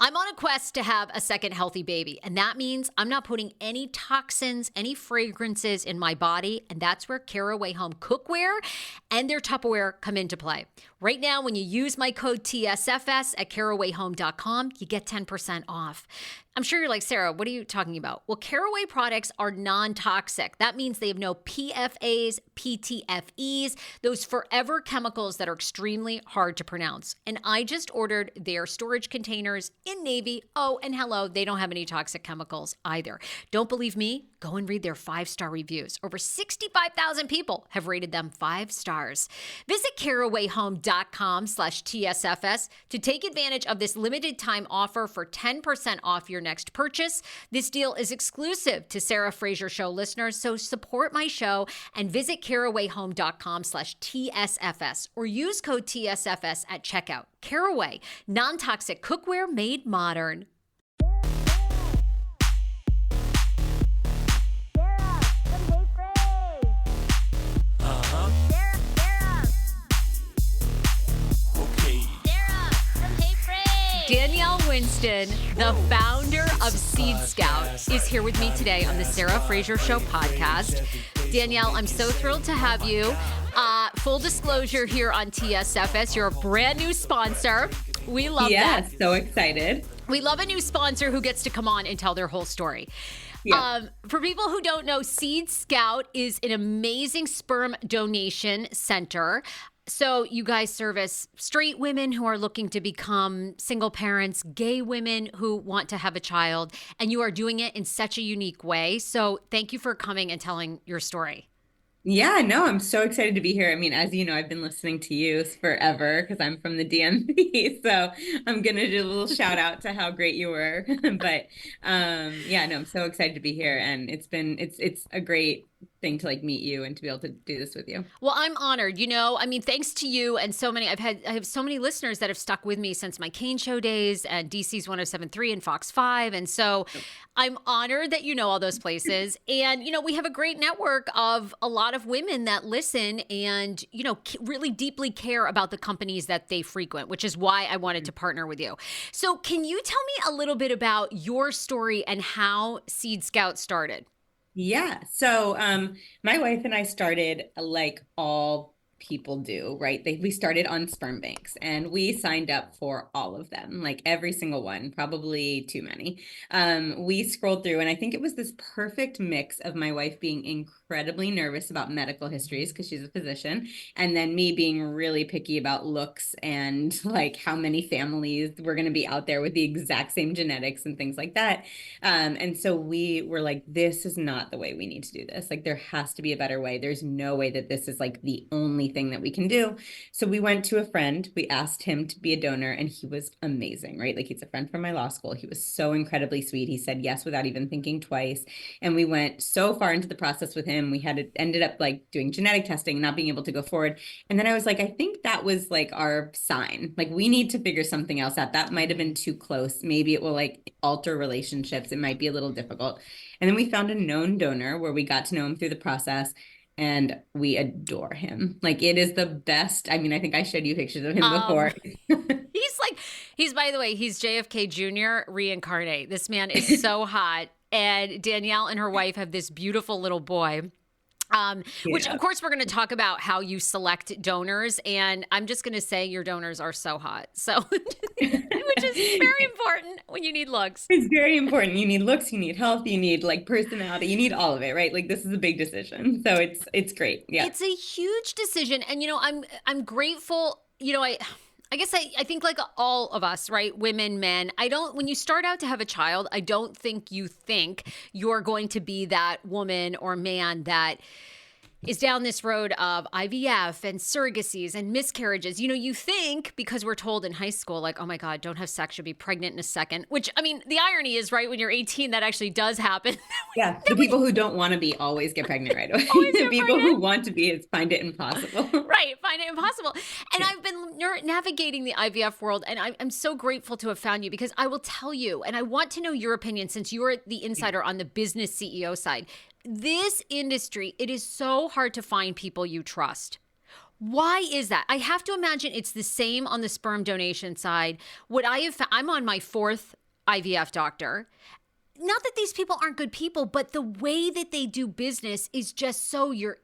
I'm on a quest to have a second healthy baby, and that means I'm not putting any toxins, any fragrances in my body, and that's where Caraway Home cookware and their Tupperware come into play. Right now, when you use my code TSFS at carawayhome.com, you get 10% off. I'm sure you're like, Sarah, what are you talking about? Well, Caraway products are non-toxic. That means they have no PFAs, PTFEs, those forever chemicals that are extremely hard to pronounce. And I just ordered their storage containers in navy. Oh, and hello, they don't have any toxic chemicals either. Don't believe me? Go and read their 5-star reviews. Over 65,000 people have rated them 5 stars. Visit carawayhome.com/TSFS to take advantage of this limited time offer for 10% off your next purchase. This deal is exclusive to Sarah Fraser Show listeners, so support my show and visit carawayhome.com/TSFS or use code TSFS at checkout. Caraway, non-toxic cookware made modern. Danielle Winston, the founder of Seed Scout, is here with me today on the Sarah Fraser Show podcast. Danielle, I'm so thrilled to have you. Full disclosure here on TSFS, you're a brand new sponsor. We love that. Yeah, so excited. We love a new sponsor who gets to come on and tell their whole story. Yeah. For people who don't know, Seed Scout is an amazing sperm donation center. So you guys service straight women who are looking to become single parents, gay women who want to have a child, and you are doing it in such a unique way. So thank you for coming and telling your story. Yeah, no, I'm so excited to be here. I mean, as you know, I've been listening to you forever because I'm from the DMV. So I'm going to do a little shout out to how great you were. But yeah, no, I'm so excited to be here. And it's a great thing to like meet you and to be able to do this with you. Well, I'm honored. You know, I mean, thanks to you and so many, I have so many listeners that have stuck with me since my Kane Show days and DC's 107.3 and Fox 5. And so I'm honored that you know all those places. And, you know, we have a great network of a lot of women that listen and, you know, really deeply care about the companies that they frequent, which is why I wanted to partner with you. So can you tell me a little bit about your story and how Seed Scout started? Yeah. So my wife and I started like all people do, right? We started on sperm banks and we signed up for all of them, like every single one, probably too many. We scrolled through and I think it was this perfect mix of my wife being incredibly nervous about medical histories because she's a physician, and then me being really picky about looks and like how many families were going to be out there with the exact same genetics and things like that. And so we were like, this is not the way we need to do this. Like there has to be a better way. There's no way that this is like the only thing that we can do. So we went to a friend, we asked him to be a donor, and he was amazing, right? Like he's a friend from my law school. He was so incredibly sweet. He said yes without even thinking twice. And we went so far into the process with him. We ended up like doing genetic testing, not being able to go forward. And then I was like, I think that was like our sign. Like we need to figure something else out. That might've been too close. Maybe it will like alter relationships. It might be a little difficult. And then we found a known donor where we got to know him through the process. And we adore him. Like it is the best. I mean, I think I showed you pictures of him before. He's by the way, he's JFK Jr. reincarnate. This man is so hot. And Danielle and her wife have this beautiful little boy. Which of course we're going to talk about how you select donors, and I'm just going to say your donors are so hot. So, which is very important when you need looks. It's very important. You need looks, you need health, you need like personality, you need all of it, right? Like this is a big decision. So it's great. Yeah. It's a huge decision. And, you know, I'm grateful, you know, I guess I think like all of us, right? Women, men, when you start out to have a child, I don't think you're going to be that woman or man that is down this road of IVF and surrogacies and miscarriages. You know, you think because we're told in high school, like, oh my God, don't have sex, you'll be pregnant in a second, which I mean, the irony is, right, when you're 18, that actually does happen. Yeah. The people who don't want to be always get pregnant right away. The people who want to be find it impossible. Right. Find it impossible. And I've been navigating the IVF world, and I'm so grateful to have found you because I will tell you, and I want to know your opinion since you're the insider on the business CEO side. This industry, it is so hard to find people you trust. Why is that? I have to imagine it's the same on the sperm donation side. What I have, I'm on my fourth IVF doctor. Not that these people aren't good people, but the way that they do business is just so you're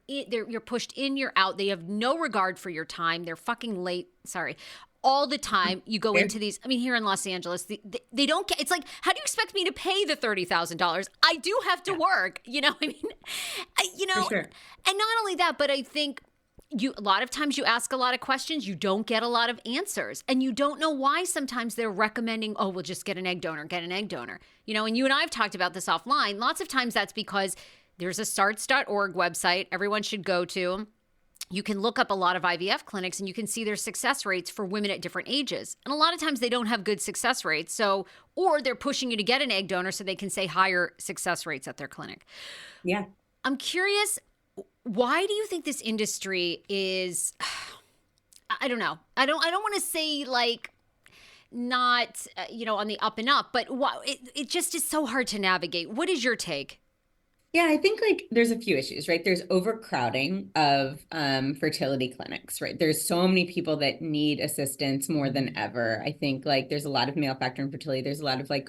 pushed in, you're out. They have no regard for your time. They're fucking late. Sorry. All the time you go into these, I mean, here in Los Angeles, they don't get, it's like, how do you expect me to pay the $30,000? I do have to work, you know what I mean? For sure. And not only that, but I think a lot of times you ask a lot of questions, you don't get a lot of answers, and you don't know why sometimes they're recommending, oh, we'll just get an egg donor. You know, and you and I have talked about this offline. Lots of times that's because there's a starts.org website everyone should go to. You can look up a lot of IVF clinics and you can see their success rates for women at different ages. And a lot of times they don't have good success rates. So, or they're pushing you to get an egg donor so they can say higher success rates at their clinic. Yeah. I'm curious, why do you think this industry is, I don't know. I don't want to say like not, on the up and up, but it just is so hard to navigate. What is your take? Yeah, I think like there's a few issues, right? There's overcrowding of fertility clinics, right? There's so many people that need assistance more than ever. I think like there's a lot of male factor infertility. There's a lot of like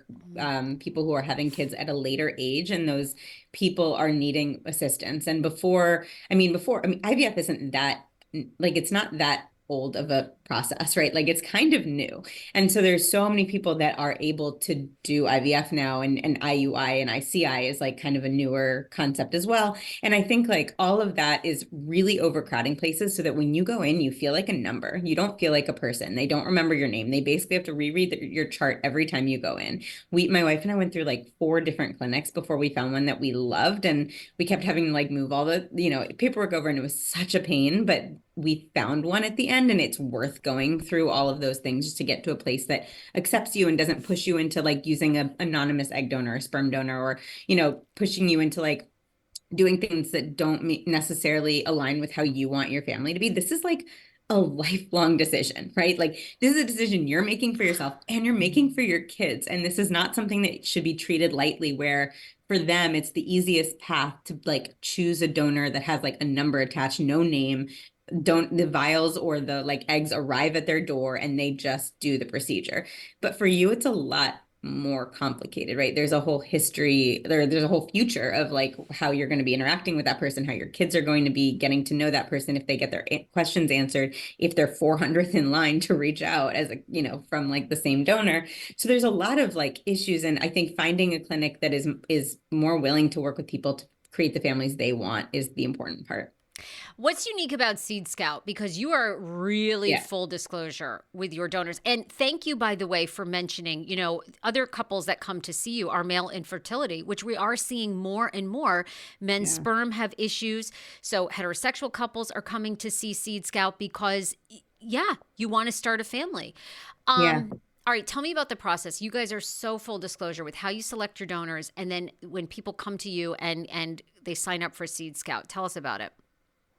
people who are having kids at a later age, and those people are needing assistance. And IVF isn't that, like, it's not that old of a process, right? Like it's kind of new. And so there's so many people that are able to do IVF now, and IUI and ICI is like kind of a newer concept as well. And I think like all of that is really overcrowding places so that when you go in, you feel like a number. You don't feel like a person. They don't remember your name. They basically have to reread your chart every time you go in. My wife and I went through like 4 different clinics before we found one that we loved, and we kept having to like move all the, paperwork over, and it was such a pain, but we found one at the end, and it's worth going through all of those things just to get to a place that accepts you and doesn't push you into like using an anonymous egg donor or sperm donor, or, pushing you into like doing things that don't necessarily align with how you want your family to be. This is like a lifelong decision, right? Like this is a decision you're making for yourself and you're making for your kids. And this is not something that should be treated lightly, where for them, it's the easiest path to like choose a donor that has like a number attached, no name. The vials or the like eggs arrive at their door and they just do the procedure. But for you, it's a lot more complicated, right? There's a whole history, there's a whole future of like how you're going to be interacting with that person, how your kids are going to be getting to know that person, if they get their questions answered, if they're 400th in line to reach out as from like the same donor. So there's a lot of like issues. And I think finding a clinic that is more willing to work with people to create the families they want is the important part. What's unique about Seed Scout? Because you are really full disclosure with your donors. And thank you, by the way, for mentioning, other couples that come to see you are male infertility, which we are seeing more and more. Men's sperm have issues. So heterosexual couples are coming to see Seed Scout because, you want to start a family. All right, tell me about the process. You guys are so full disclosure with how you select your donors, and then when people come to you and they sign up for Seed Scout. Tell us about it.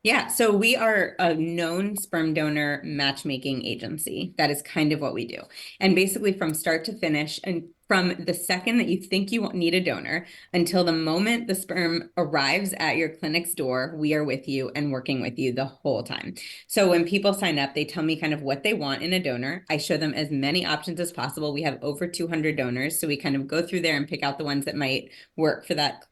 Yeah, so we are a known sperm donor matchmaking agency. That is kind of what we do. And basically from start to finish, and from the second that you think you need a donor until the moment the sperm arrives at your clinic's door, we are with you and working with you the whole time. So when people sign up, they tell me kind of what they want in a donor. I show them as many options as possible. We have over 200 donors. So we kind of go through there and pick out the ones that might work for that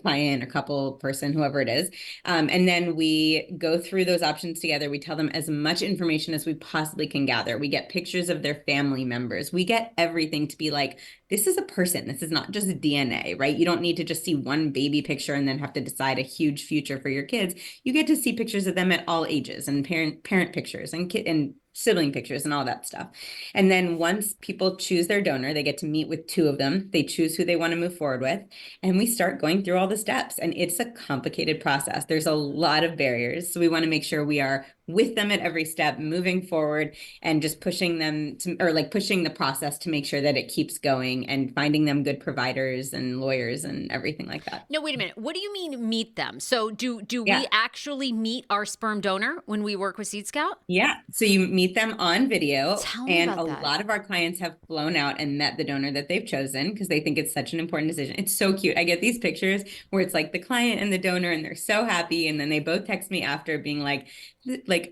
client or couple person, whoever it is. And then we go through those options together. We tell them as much information as we possibly can gather. We get pictures of their family members. We get everything to be like, this is a person. This is not just DNA, right? You don't need to just see one baby picture and then have to decide a huge future for your kids. You get to see pictures of them at all ages, and parent pictures and sibling pictures and all that stuff. And then once people choose their donor, they get to meet with 2 of them. They choose who they want to move forward with. And we start going through all the steps. And it's a complicated process. There's a lot of barriers. So we want to make sure we are with them at every step, moving forward, and just pushing them to, or like pushing the process to make sure that it keeps going, and finding them good providers and lawyers and everything like that. No, wait a minute. What do you mean meet them? So do we actually meet our sperm donor when we work with Seed Scout? Yeah. So you meet meet them on video, Tell me and about a that. lot of our clients have flown out and met the donor that they've chosen because they think it's such an important decision. It's so cute. I get these pictures where it's like the client and the donor, and they're so happy, and then they both text me after being like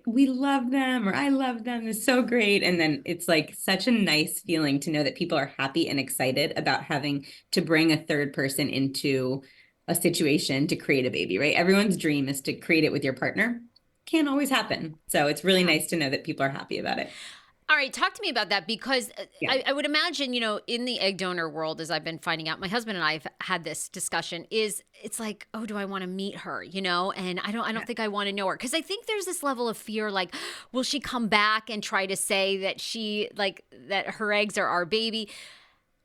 we love them, or I love them. It's so great. And then it's like such a nice feeling to know that people are happy and excited about having to bring a third person into a situation to create a baby, right? Everyone's dream is to create it with your partner. Can't always happen. So it's really nice to know that people are happy about it. All right, talk to me about that, because Yeah. I would imagine, in the egg donor world, as I've been finding out, my husband and I have had this discussion, it's like, oh, do I want to meet her, And I don't think I want to know her, because I think there's this level of fear, like, will she come back and try to say that her eggs are our baby?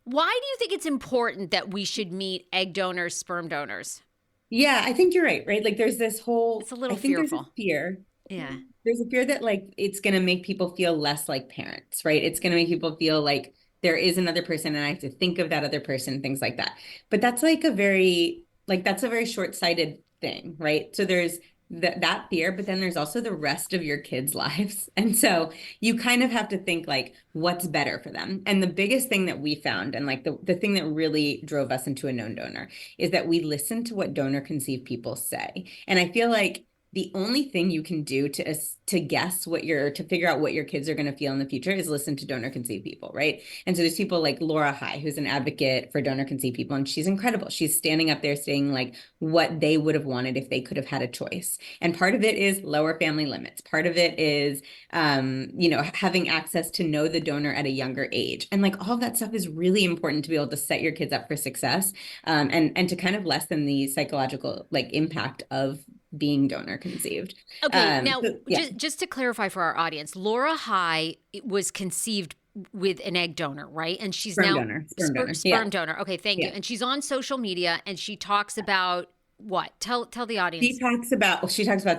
Why do you think it's important that we should meet egg donors, sperm donors? Yeah, I think you're right? Like there's this It's whole, a little I think there's a fearful. fear. Yeah. There's a fear that like it's going to make people feel less like parents, right? It's going to make people feel like there is another person and I have to think of that other person, things like that. But that's that's a very short-sighted thing, right? So there's that fear, but then there's also the rest of your kids' lives. And so you kind of have to think like what's better for them. And the biggest thing that we found, and like the thing that really drove us into a known donor, is that we listen to what donor conceived people say. And I feel like the only thing you can do to guess to figure out what your kids are going to feel in the future is listen to donor conceived people, right? And so there's people like Laura High, who's an advocate for donor conceived people, and she's incredible. She's standing up there saying like what they would have wanted if they could have had a choice. And part of it is lower family limits. Part of it is, having access to know the donor at a younger age. And like all of that stuff is really important to be able to set your kids up for success, and to kind of lessen the psychological like impact of being donor conceived. Okay, now Yeah. just to clarify for our audience, Laura High was conceived with an egg donor, right? And she's Sperm now donor. Sperm donor. Yeah. sperm donor. Okay, thank you. Yeah. And she's on social media and she talks about what? Tell the audience. She talks about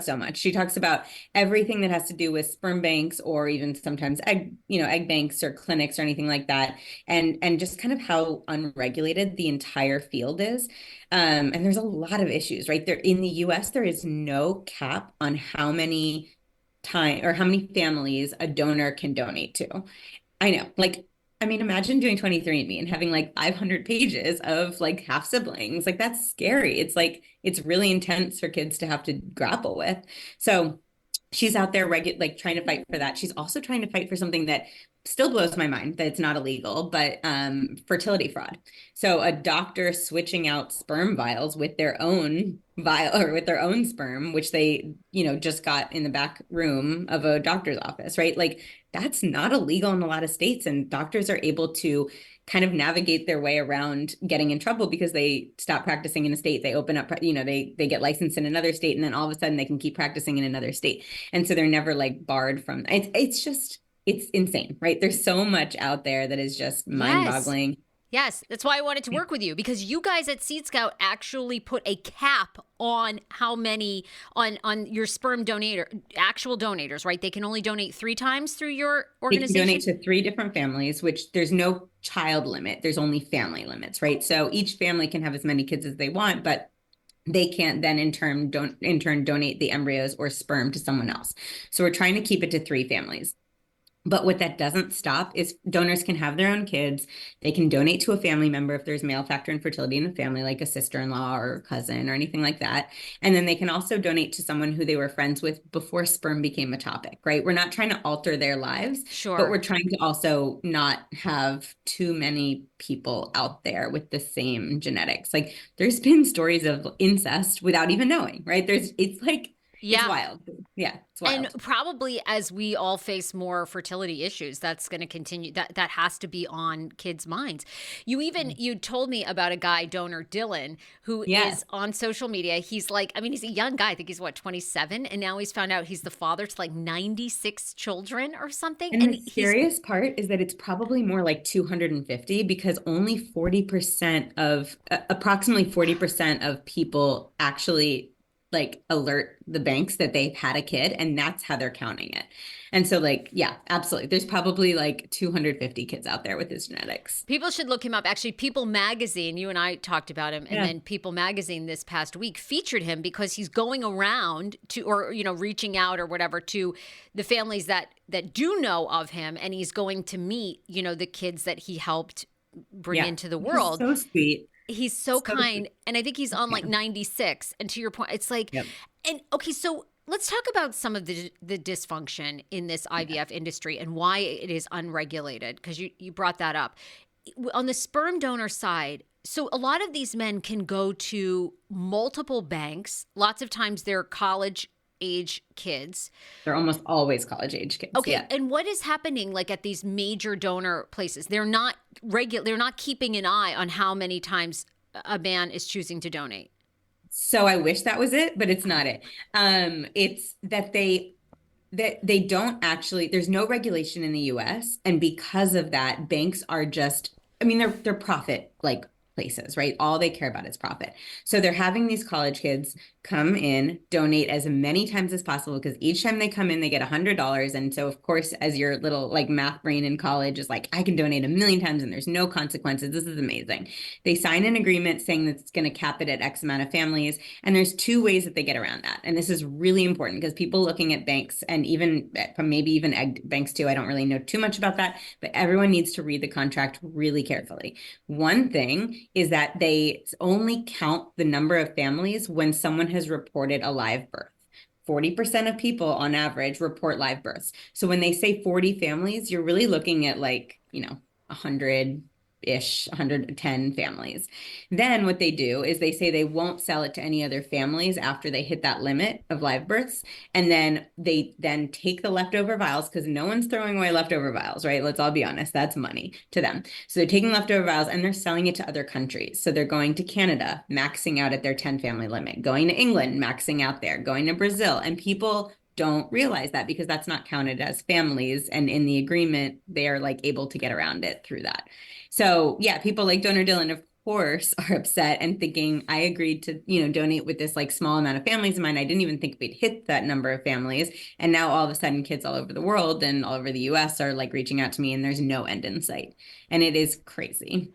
so much. She talks about everything that has to do with sperm banks, or even sometimes egg banks or clinics or anything like that. And just kind of how unregulated the entire field is. And there's a lot of issues, right? There in the US, there is no cap on how many families a donor can donate to. I know, like, I mean, imagine doing 23andMe and having like 500 pages of like half siblings. Like, that's scary. It's like, it's really intense for kids to have to grapple with. So she's out there trying to fight for that. She's also trying to fight for something that still blows my mind, that it's not illegal, but fertility fraud. So a doctor switching out sperm vials with their own vial or with their own sperm, which they, just got in the back room of a doctor's office, right? Like that's not illegal in a lot of states, and doctors are able to kind of navigate their way around getting in trouble because they stop practicing in a state, they open up, they get licensed in another state, and then all of a sudden they can keep practicing in another state. And so they're never like barred from it's insane, right? There's so much out there that is just mind-boggling. Yes, that's why I wanted to work with you, because you guys at Seed Scout actually put a cap on how many on your sperm actual donators, right? They can only donate 3 times through your organization. They can donate to 3 different families, which there's no child limit. There's only family limits, right? So each family can have as many kids as they want, but they can't then in turn donate the embryos or sperm to someone else. So we're trying to keep it to 3 families. But what that doesn't stop is donors can have their own kids. They can donate to a family member if there's male factor infertility in the family, like a sister-in-law or cousin or anything like that. And then they can also donate to someone who they were friends with before sperm became a topic, right? We're not trying to alter their lives, Sure, but we're trying to also not have too many people out there with the same genetics. Like there's been stories of incest without even knowing, right? It's wild. Yeah, it's wild. And probably as we all face more fertility issues, that's going to continue. That has to be on kids' minds. You told me about a guy, donor Dylan, who is on social media. He's he's a young guy. I think he's 27, and now he's found out he's the father to like 96 children or something. And the scariest part is that it's probably more like 250, because approximately 40% of people actually like alert the banks that they've had a kid, and that's how they're counting it. And so like, yeah, absolutely. There's probably like 250 kids out there with his genetics. People should look him up. Actually, People Magazine, you and I talked about him, and then People Magazine this past week featured him because he's going around to, or, you know, reaching out or whatever to the families that do know of him, and he's going to meet, you know, the kids that he helped bring into the world. So sweet. He's so kind. Sweet. And I think he's on like 96. And to your point, it's like, and okay, so let's talk about some of the dysfunction in this IVF industry and why it is unregulated, because you brought that up. On the sperm donor side, so a lot of these men can go to multiple banks. Lots of times they're college age kids. They're almost always college age kids. Okay. Yeah. And what is happening like at these major donor places? They're not they're not keeping an eye on how many times a man is choosing to donate. So I wish that was it, but it's not it. It's that they don't actually, there's no regulation in the US. And because of that, banks are just, I mean, they're profit like places, right? All they care about is profit. So they're having these college kids come in, donate as many times as possible, because each time they come in, they get $100. And so, of course, as your little like math brain in college is like, I can donate 1,000,000 times and there's no consequences. This is amazing. They sign an agreement saying that it's going to cap it at X amount of families. And there's two ways that they get around that. And this is really important because people looking at banks, and even from maybe even egg banks too, I don't really know too much about that, but everyone needs to read the contract really carefully. One thing is that they only count the number of families when someone has reported a live birth. 40% of people on average report live births. So when they say 40 families, you're really looking at like, 100-ish, 110 families. Then what they do is they say they won't sell it to any other families after they hit that limit of live births. And then they take the leftover vials, because no one's throwing away leftover vials, right? Let's all be honest, that's money to them. So they're taking leftover vials and they're selling it to other countries. So they're going to Canada, maxing out at their 10 family limit, going to England, maxing out there, going to Brazil. And people don't realize that because that's not counted as families. And in the agreement, they are like able to get around it through that. So yeah, people like Donor Dylan, of course, are upset and thinking, I agreed to, donate with this like small amount of families of mine. I didn't even think we'd hit that number of families. And now all of a sudden kids all over the world and all over the US are like reaching out to me, and there's no end in sight. And it is crazy.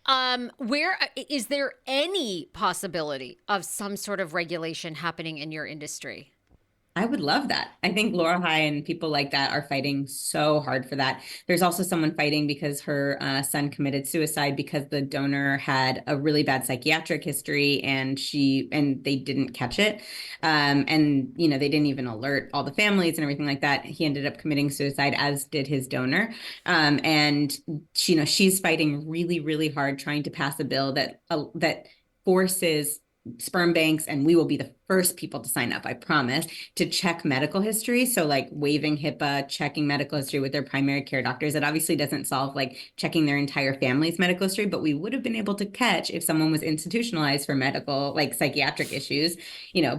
Where is there any possibility of some sort of regulation happening in your industry? I would love that. I think Laura High and people like that are fighting so hard for that. There's also someone fighting because her son committed suicide because the donor had a really bad psychiatric history, and they didn't catch it. And they didn't even alert all the families and everything like that. He ended up committing suicide, as did his donor. And she's fighting really, really hard trying to pass a bill that forces sperm banks, and we will be the first people to sign up, I promise, to check medical history. So like waiving HIPAA, checking medical history with their primary care doctors. It obviously doesn't solve like checking their entire family's medical history, but we would have been able to catch if someone was institutionalized for medical, like psychiatric issues,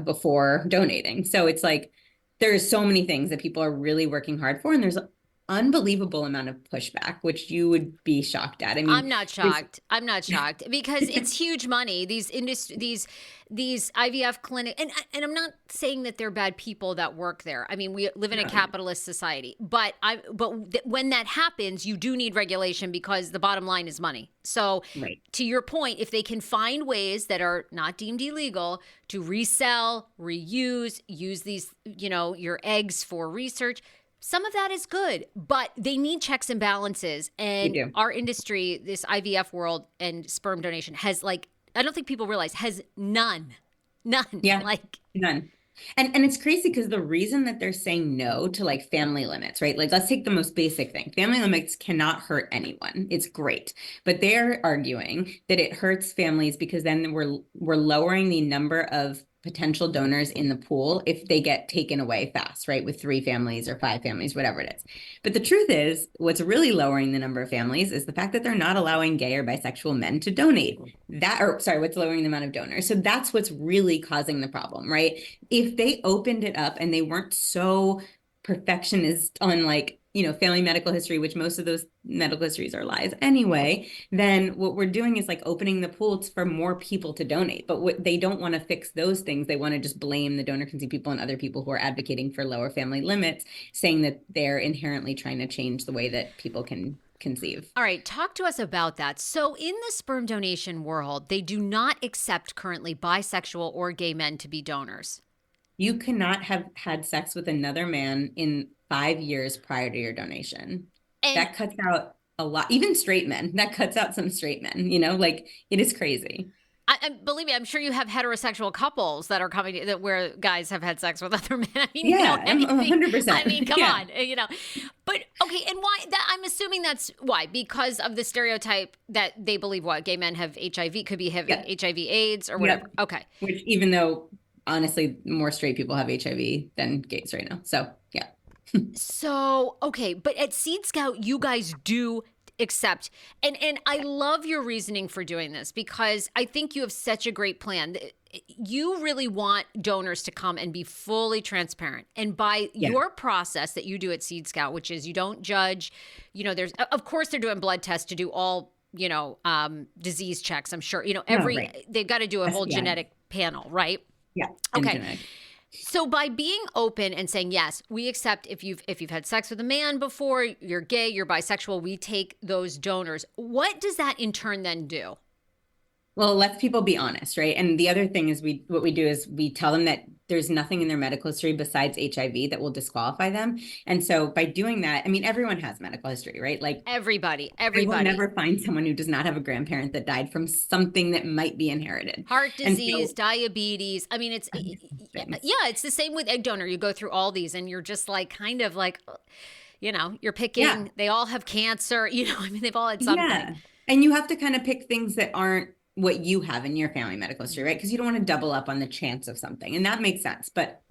before donating. So it's like, there's so many things that people are really working hard for. And there's unbelievable amount of pushback, which you would be shocked at. I mean, I'm not shocked. I'm not shocked because it's huge money. These IVF clinic, and I'm not saying that they're bad people that work there. I mean, we live in a capitalist society, but when that happens, you do need regulation because the bottom line is money. So to your point, if they can find ways that are not deemed illegal to resell, reuse, use these, your eggs for research, some of that is good, but they need checks and balances. And our industry, this IVF world and sperm donation has I don't think people realize, has none. Yeah, none. And it's crazy because the reason that they're saying no to like family limits, right? Like, let's take the most basic thing. Family limits cannot hurt anyone. It's great. But they're arguing that it hurts families because then we're lowering the number of potential donors in the pool if they get taken away fast, right? With 3 families or 5 families, whatever it is. But the truth is, what's really lowering the number of families is the fact that they're not allowing gay or bisexual men to donate. What's lowering the amount of donors. So that's what's really causing the problem, right? If they opened it up and they weren't so perfectionist on like family medical history, which most of those medical histories are lies anyway, then what we're doing is like opening the pool for more people to donate. But what they don't want to fix those things. They want to just blame the donor conceived people and other people who are advocating for lower family limits, saying that they're inherently trying to change the way that people can conceive. All right, talk to us about that. So in the sperm donation world, they do not accept currently bisexual or gay men to be donors. You cannot have had sex with another man in 5 years prior to your donation. And that cuts out a lot, even straight men. That cuts out some straight men, like it is crazy. Believe me, I'm sure you have heterosexual couples that are coming where guys have had sex with other men. I mean, yeah, 100%. I mean, come on, But okay, and why? I'm assuming that's why, because of the stereotype that they believe gay men have HIV, could be HIV/AIDS or whatever. Yep. Okay, which even though honestly, more straight people have HIV than gays right now. So yeah. So okay, but at Seed Scout, you guys do accept, and I love your reasoning for doing this, because I think you have such a great plan. You really want donors to come and be fully transparent, and by your process that you do at Seed Scout, which is you don't judge, there's of course they're doing blood tests to do all disease checks. I'm sure they've got to do a whole genetic panel, right? Yeah. Okay. So by being open and saying, yes, we accept if you've had sex with a man before, you're gay, you're bisexual, we take those donors. What does that in turn then do? Well, it lets people be honest, right? And the other thing is what we do is we tell them that there's nothing in their medical history besides HIV that will disqualify them. And so by doing that, I mean, everyone has medical history, right? Like everybody. You will never find someone who does not have a grandparent that died from something that might be inherited. Heart disease, diabetes. I mean, it's the same with egg donor. You go through all these and you're just like, kind of like, you're picking, they all have cancer, I mean, they've all had something. Yeah. And you have to kind of pick things that aren't what you have in your family medical history, right? Because you don't want to double up on the chance of something. And that makes sense. But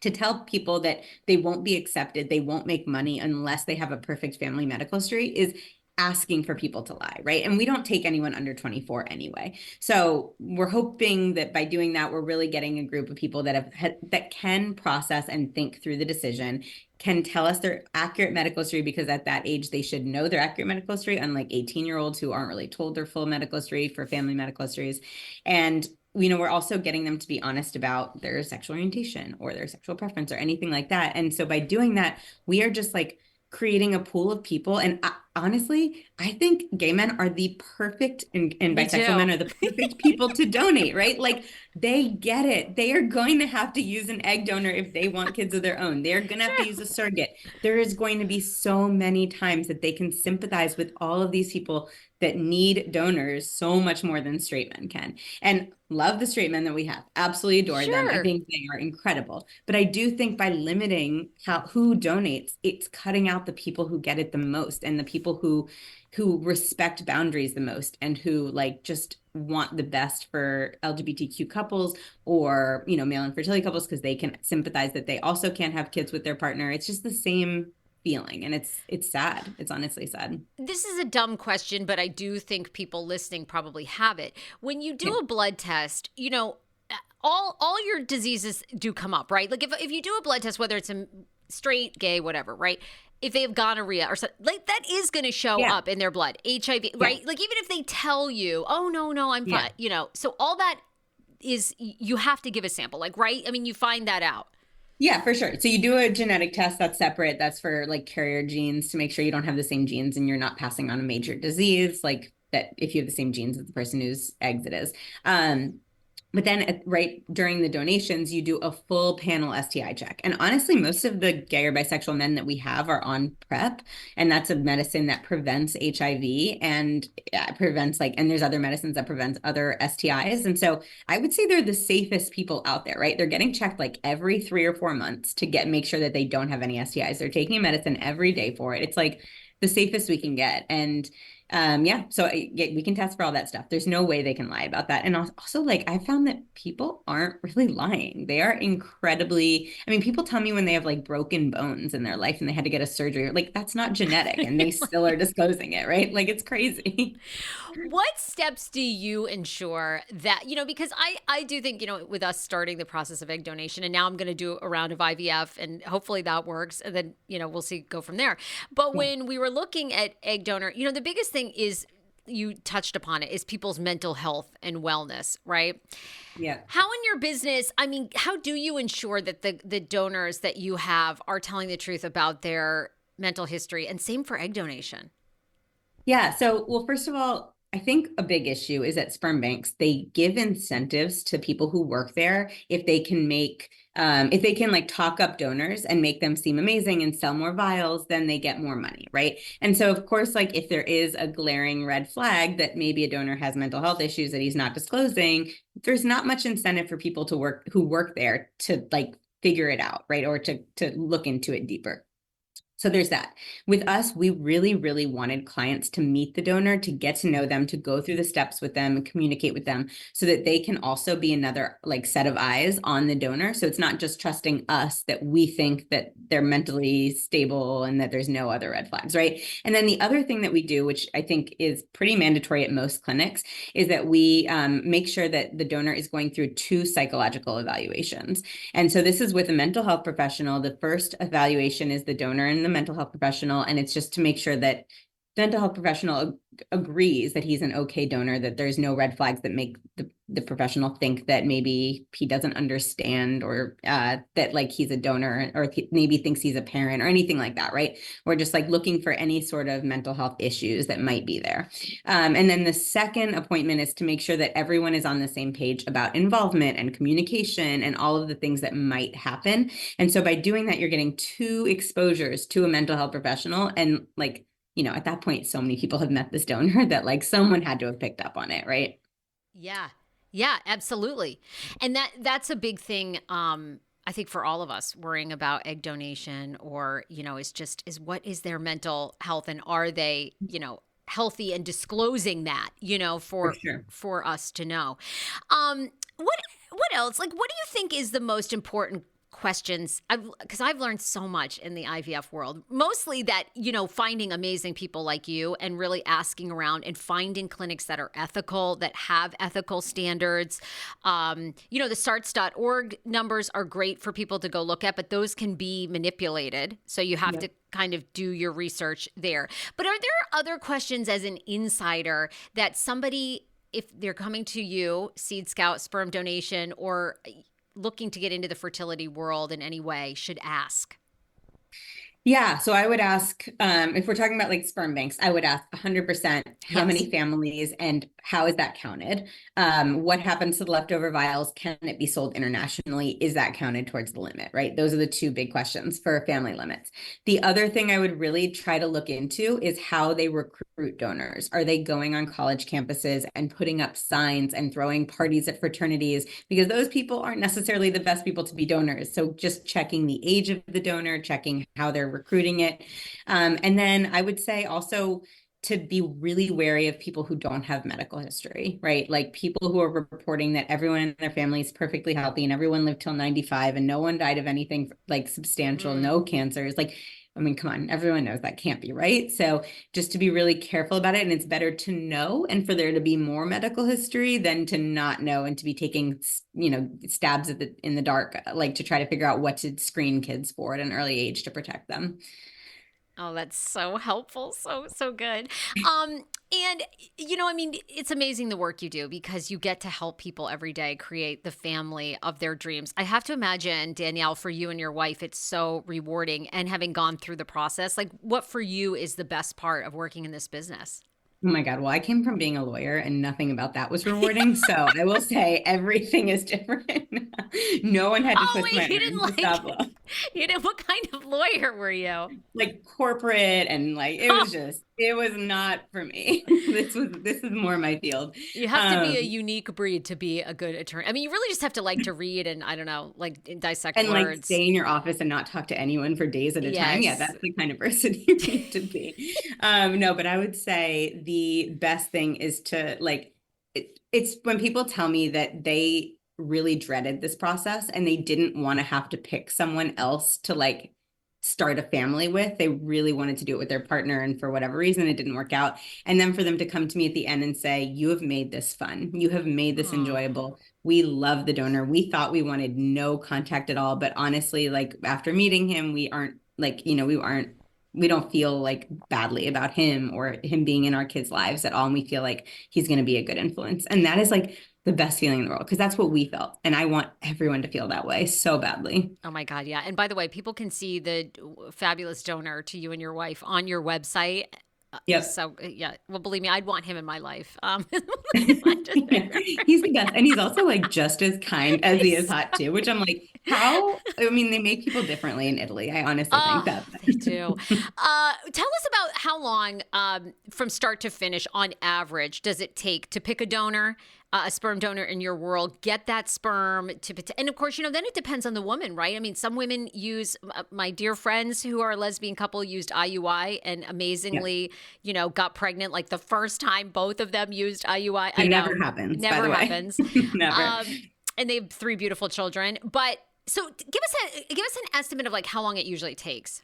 to tell people that they won't be accepted, they won't make money unless they have a perfect family medical history is asking for people to lie, right? And we don't take anyone under 24 anyway. So we're hoping that by doing that, we're really getting a group of people that that can process and think through the decision, can tell us their accurate medical history, because at that age, they should know their accurate medical history, unlike 18-year-olds who aren't really told their full medical history for family medical histories. And we're also getting them to be honest about their sexual orientation or their sexual preference or anything like that. And so by doing that, we are just like creating a pool of people. And honestly, I think gay men are the perfect and bisexual men are the perfect people to donate, right? Like they get it. They are going to have to use an egg donor if they want kids of their own. They're going to have to use a surrogate. There is going to be so many times that they can sympathize with all of these people that need donors so much more than straight men can. And love the straight men that we have. Absolutely adore them. I think they are incredible. But I do think by limiting who donates, it's cutting out the people who get it the most and the people who respect boundaries the most and who like just want the best for LGBTQ couples or, male infertility couples, because they can sympathize that they also can't have kids with their partner. It's just the same feeling. And it's sad. It's honestly sad. This is a dumb question, but I do think people listening probably have it. When you do a blood test, all your diseases do come up, right? Like if you do a blood test, whether it's a straight, gay, whatever, right? If they have gonorrhea or something, like that is going to show up in their blood, HIV, right? Like even if they tell you, oh, no, I'm fine, so all that is, you have to give a sample, like, right? I mean, you find that out. Yeah, for sure. So you do a genetic test that's separate. That's for like carrier genes to make sure you don't have the same genes and you're not passing on a major disease, like that if you have the same genes as the person whose eggs it is. But then right during the donations, you do a full panel STI check. And honestly, most of the gay or bisexual men that we have are on PrEP. And that's a medicine that prevents HIV and prevents and there's other medicines that prevent other STIs. And so I would say they're the safest people out there, right? They're getting checked like every 3 or 4 months to make sure that they don't have any STIs. They're taking a medicine every day for it. It's like the safest we can get. And Yeah, so we can test for all that stuff. There's no way they can lie about that. And also, like, I found that people aren't really lying. They are incredibly, I mean, people tell me when they have like broken bones in their life and they had to get a surgery, like that's not genetic and they still are disclosing it, right? Like it's crazy. What steps do you ensure that, because I do think, with us starting the process of egg donation, and now I'm going to do a round of IVF and hopefully that works. And then, we'll see, go from there. But Yeah. when we were looking at egg donor, the biggest thing is, you touched upon it, is people's mental health and wellness, right? Yeah. How in your business, I mean, how do you ensure that the donors that you have are telling the truth about their mental history, and same for egg donation? Yeah. So, well, first of all, I think a big issue is that sperm banks, they give incentives to people who work there if they can like talk up donors and make them seem amazing and sell more vials, then they get more money, right? And so, of course, like if there is a glaring red flag that maybe a donor has mental health issues that he's not disclosing, there's not much incentive for people who work there to like figure it out, right? Or to look into it deeper. So there's that. With us, we really, really wanted clients to meet the donor, to get to know them, to go through the steps with them and communicate with them so that they can also be another like set of eyes on the donor. So it's not just trusting us that we think that they're mentally stable and that there's no other red flags, right? And then the other thing that we do, which I think is pretty mandatory at most clinics, is that we make sure that the donor is going through 2 psychological evaluations. And so this is with a mental health professional. The first evaluation is the donor and the mental health professional, and it's just to make sure that the mental health professional agrees that he's an okay donor, that there's no red flags that make the professional think that maybe he doesn't understand, or that like he's a donor, or maybe thinks he's a parent or anything like that, right? We're just like looking for any sort of mental health issues that might be there. And then the second appointment is to make sure that everyone is on the same page about involvement and communication and all of the things that might happen. And so by doing that, you're getting 2 exposures to a mental health professional. And like, at that point, so many people have met this donor that like someone had to have picked up on it, right? Yeah. Yeah, absolutely. And that's a big thing, I think, for all of us worrying about egg donation, or, is what is their mental health, and are they, healthy, and disclosing that, For for sure. for us to know. What else? Like, what do you think is the most important questions? Because I've learned so much in the IVF world, mostly that, finding amazing people like you and really asking around and finding clinics that are ethical, that have ethical standards. The SARTs.org numbers are great for people to go look at, but those can be manipulated. So you have to kind of do your research there. But are there other questions as an insider that somebody, if they're coming to you, Seed Scout, sperm donation, or looking to get into the fertility world in any way, should ask? Yeah, so I would ask, if we're talking about like sperm banks, I would ask 100% how Yes. many families and how is that counted? What happens to the leftover vials? Can it be sold internationally? Is that counted towards the limit, right? Those are the 2 big questions for family limits. The other thing I would really try to look into is how they recruit donors. Are they going on college campuses and putting up signs and throwing parties at fraternities? Because those people aren't necessarily the best people to be donors. So just checking the age of the donor, checking how they're recruiting it. And then I would say also to be really wary of people who don't have medical history, right? Like people who are reporting that everyone in their family is perfectly healthy and everyone lived till 95 and no one died of anything like substantial, no cancers. Like, I mean, come on, everyone knows that can't be right. So just to be really careful about it. And it's better to know and for there to be more medical history than to not know and to be taking, stabs in the dark, like to try to figure out what to screen kids for at an early age to protect them. Oh, that's so helpful. So good. And I mean, it's amazing the work you do, because you get to help people every day create the family of their dreams. I have to imagine, Danielle, for you and your wife, it's so rewarding. And having gone through the process, like, what for you is the best part of working in this business? Oh my God. Well, I came from being a lawyer and nothing about that was rewarding. So I will say everything is different. No one had to Oh, twist my wait, you arm didn't to stop you didn't, what kind of lawyer were you? like corporate and like it was Oh, just It was not for me. This is more my field. You have to be a unique breed to be a good attorney. I mean, you really just have to like to read and I don't know, like dissect And like words. stay in your office and not talk to anyone for days at a time. Yeah, Yes. that's the kind of person you need to be. No, but I would say the best thing is to like, it's when people tell me that they really dreaded this process and they didn't want to have to pick someone else to like start a family with. They really wanted to do it with their partner, and for whatever reason it didn't work out. And then for them to come to me at the end and say, you have made this fun, you have made this enjoyable, we love the donor, we thought we wanted no contact at all, but honestly, like after meeting him, we aren't like, we don't feel like badly about him or him being in our kids' lives at all, and we feel like he's going to be a good influence. And that is like the best feeling in the world, because that's what we felt. And I want everyone to feel that way so badly. Oh my God. Yeah. And by the way, people can see the fabulous donor to you and your wife on your website. Yep. So yeah, well, believe me, I'd want him in my life. He's the best. And he's also like just as kind as he is hot too, which I'm like, how? I mean, they make people differently in Italy. I honestly think that. They do. Tell us about how long from start to finish on average does it take to pick a donor, a sperm donor in your world, get that sperm and of course, then it depends on the woman, right? I mean, some women use, my dear friends who are a lesbian couple used IUI and amazingly, got pregnant like the first time both of them used IUI. It never happens. Never happens. Never. And they have 3 beautiful children. But so give us an estimate of like how long it usually takes.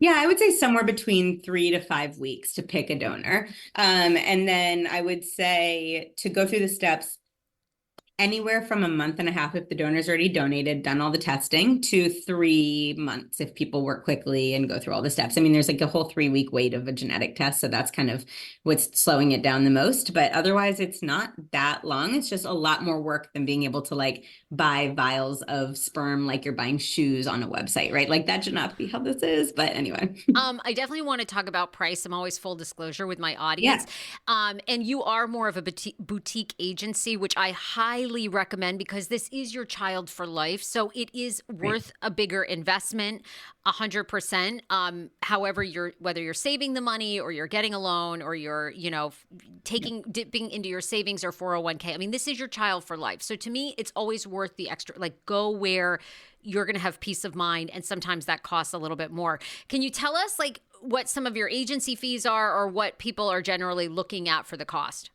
Yeah, I would say somewhere between 3 to 5 weeks to pick a donor. And then I would say to go through the steps, anywhere from a month and a half if the donor's already donated, done all the testing, to 3 months if people work quickly and go through all the steps. I mean, there's like a whole 3-week wait of a genetic test. So that's kind of what's slowing it down the most. But otherwise, it's not that long. It's just a lot more work than being able to like buy vials of sperm like you're buying shoes on a website, right? Like that should not be how this is. But anyway. I definitely want to talk about price. I'm always full disclosure with my audience. Yeah. And you are more of a boutique agency, which I highly recommend because this is your child for life. So it is worth a bigger investment, 100%. However, whether you're saving the money or you're getting a loan or you're, dipping into your savings or 401k. I mean, this is your child for life. So to me, it's always worth the extra, like go where you're going to have peace of mind. And sometimes that costs a little bit more. Can you tell us like what some of your agency fees are or what people are generally looking at for the cost?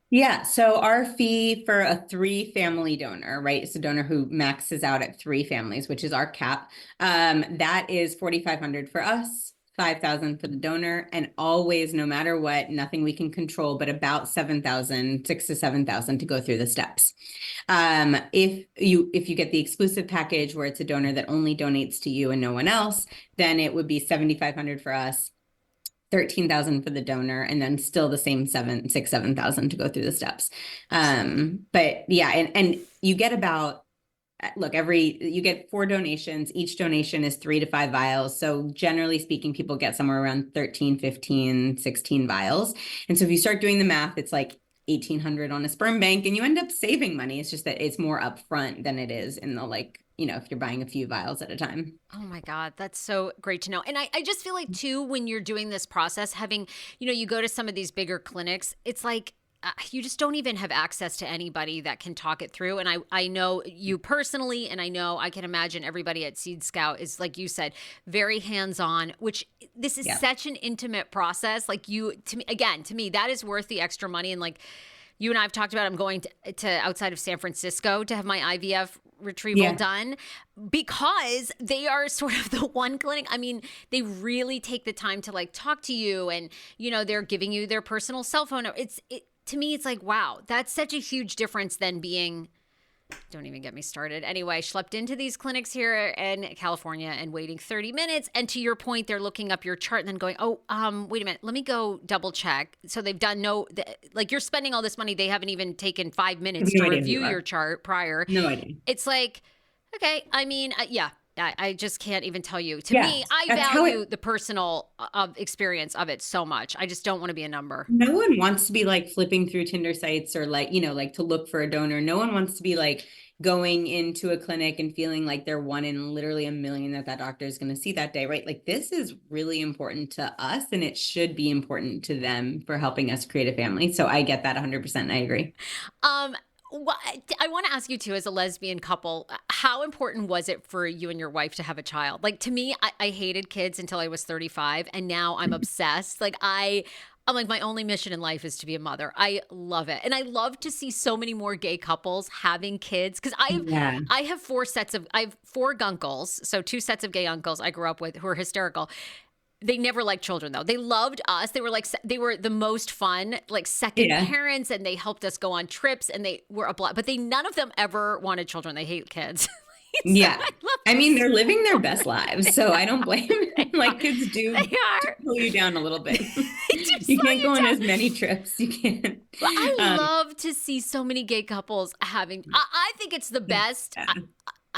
Yeah. So our fee for a 3-family donor, right? It's a donor who maxes out at 3 families, which is our cap. That is $4,500 for us, $5,000 for the donor, and always, no matter what, nothing we can control, but about $6,000 to $7,000 to go through the steps. If you get the exclusive package where it's a donor that only donates to you and no one else, then it would be $7,500 for us, $13,000 for the donor, and then still the same $7,000 to go through the steps. But yeah, and you get about, you get 4 donations. Each donation is 3 to 5 vials. So generally speaking, people get somewhere around 13, 15, 16 vials. And so if you start doing the math, it's like $1,800 on a sperm bank, and you end up saving money. It's just that it's more upfront than it is in the if you're buying a few vials at a time. Oh my God, that's so great to know. And I just feel like too, when you're doing this process, having, you go to some of these bigger clinics, it's like, you just don't even have access to anybody that can talk it through. And I know you personally, and I can imagine everybody at Seed Scout is, like you said, very hands-on, which this is such an intimate process. Like to me, that is worth the extra money. And like you and I have talked about, I'm going to outside of San Francisco to have my IVF retrieval done because they are sort of the one clinic. I mean, they really take the time to like talk to you and, they're giving you their personal cell phone. To me, it's like, wow, that's such a huge difference than being, don't even get me started. Anyway, schlepped into these clinics here in California and waiting 30 minutes. And to your point, they're looking up your chart and then going, wait a minute, let me go double check. So they've done like you're spending all this money. They haven't even taken 5 minutes to review your chart prior. No idea. It's like, okay, I mean, yeah. I just can't even tell you. To Yeah, me, I that's how value the personal experience of it so much. I just don't want to be a number. no one wants to be like flipping through Tinder sites or like, like to look for a donor. No one wants to be like going into a clinic and feeling like they're one in literally a million that doctor is going to see that day, right? Like this is really important to us and it should be important to them for helping us create a family. So I get that 100%. I agree. What I want to ask you too, as a lesbian couple, how important was it for you and your wife to have a child? Like to me, I hated kids until I was 35 and now I'm obsessed. I'm like, my only mission in life is to be a mother. I love it. And I love to see so many more gay couples having kids. Cause I have I have four gunkles. So 2 sets of gay uncles I grew up with who are hysterical. They never liked children though. They loved us. They were the most fun, like second parents, and they helped us go on trips and they were but none of them ever wanted children. They hate kids. So yeah. I mean, they're living their best lives. So I don't blame them. Like kids do pull you down a little bit. You can't go on as many trips. You can't. But I love to see so many gay couples having, I think it's the best. Yeah.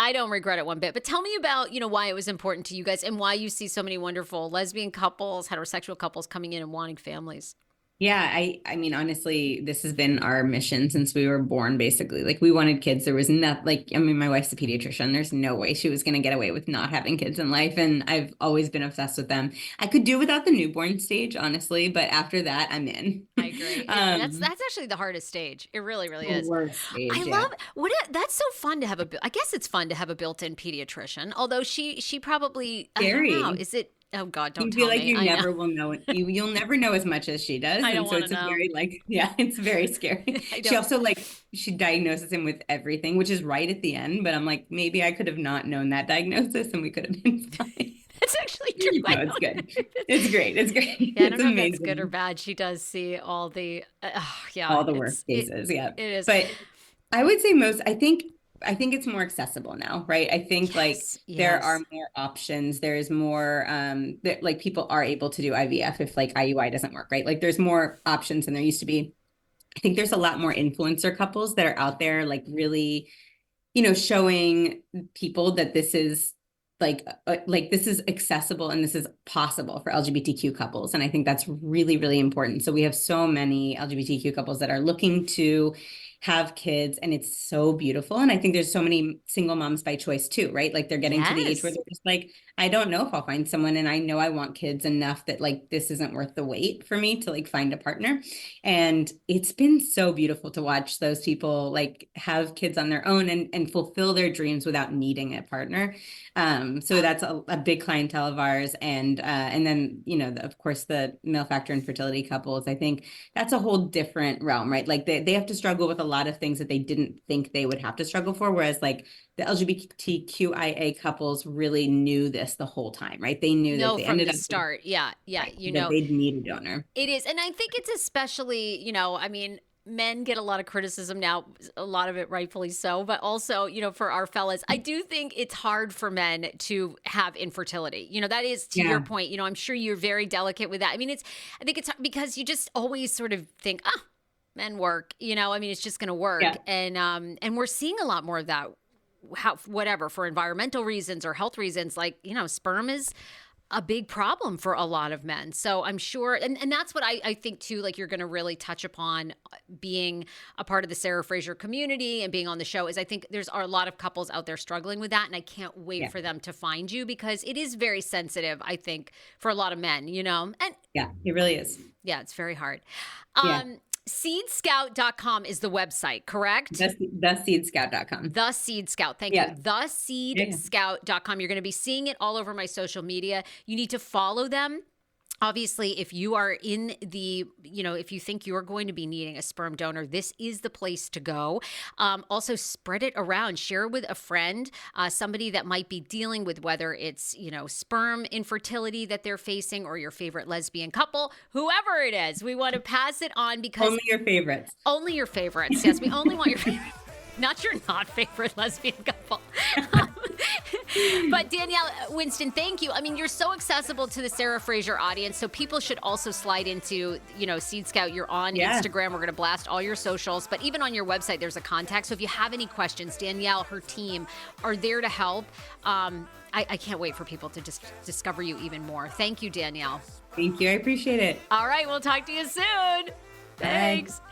I don't regret it one bit, but tell me about, why it was important to you guys and why you see so many wonderful lesbian couples, heterosexual couples coming in and wanting families. Yeah, I mean, honestly, this has been our mission since we were born, basically. Like we wanted kids. There was my wife's a pediatrician. There's no way she was going to get away with not having kids in life. And I've always been obsessed with them. I could do without the newborn stage, honestly, but after that, I'm in. I agree. That's actually the hardest stage. It really, really is. Worst stage, I love that's so fun to have I guess it's fun to have a built-in pediatrician, although she probably, Scary. I don't know, is it, oh God, don't tell me. You feel like you never will know it. You'll never know as much as she does. I don't and so it's know. very it's very scary. She also she diagnoses him with everything, which is right at the end. But I'm like, maybe I could have not known that diagnosis and we could have been fine. That's actually true. No, it's good. It's great. It's great. Yeah, I don't know if that's good or bad. She does see all the, all the worst cases. Yeah, it is. But I would say I think it's more accessible now, right? I think there are more options. There's more that people are able to do IVF if IUI doesn't work, right? Like there's more options than there used to be. I think there's a lot more influencer couples that are out there really, showing people that this is this is accessible and this is possible for LGBTQ couples. And I think that's really, really important. So we have so many LGBTQ couples that are looking to have kids and it's so beautiful. And I think there's so many single moms by choice too, right? Like they're getting to the age where they're just I don't know if I'll find someone and I know I want kids enough that this isn't worth the wait for me to find a partner. And it's been so beautiful to watch those people have kids on their own and fulfill their dreams without needing a partner. So that's a big clientele of ours. And then, of course, the male factor and fertility couples, I think that's a whole different realm, right? They have to struggle with a lot of things that they didn't think they would have to struggle for. Whereas the LGBTQIA couples really knew this the whole time, right? They knew that they from ended the up start. Yeah. that they'd need a donor. It is. And I think it's especially, men get a lot of criticism now, a lot of it rightfully so, but also, for our fellas, I do think it's hard for men to have infertility. That is to your point, I'm sure you're very delicate with that. I think it's because you just always sort of think, men work, it's just going to work. Yeah. And we're seeing a lot more of that, whatever, for environmental reasons or health reasons, sperm is a big problem for a lot of men. So I'm sure, and that's what I think too, you're going to really touch upon being a part of the Sarah Fraser community and being on the show is I think there's a lot of couples out there struggling with that. And I can't wait for them to find you because it is very sensitive, I think, for a lot of men, and yeah, it really is. Yeah, it's very hard. Seedscout.com is the website, correct? Theseedscout.com. The Seed Scout. Thank you. Theseedscout.com. You're going to be seeing it all over my social media. You need to follow them. Obviously, if you are in the, if you think you're going to be needing a sperm donor, this is the place to go. Also, spread it around. Share it with a friend, somebody that might be dealing with whether it's, sperm infertility that they're facing or your favorite lesbian couple, whoever it is. We want to pass it on because only your favorites. Only your favorites. Yes, we only want your favorites. Not your not favorite lesbian couple. But Danielle Winston, thank you. I mean, you're so accessible to the Sarah Fraser audience, so people should also slide into, Seed Scout. You're on Instagram. We're going to blast all your socials, but even on your website, there's a contact. So if you have any questions, Danielle, her team are there to help. I can't wait for people to just discover you even more. Thank you, Danielle. Thank you. I appreciate it. All right. We'll talk to you soon. Thanks. Bye.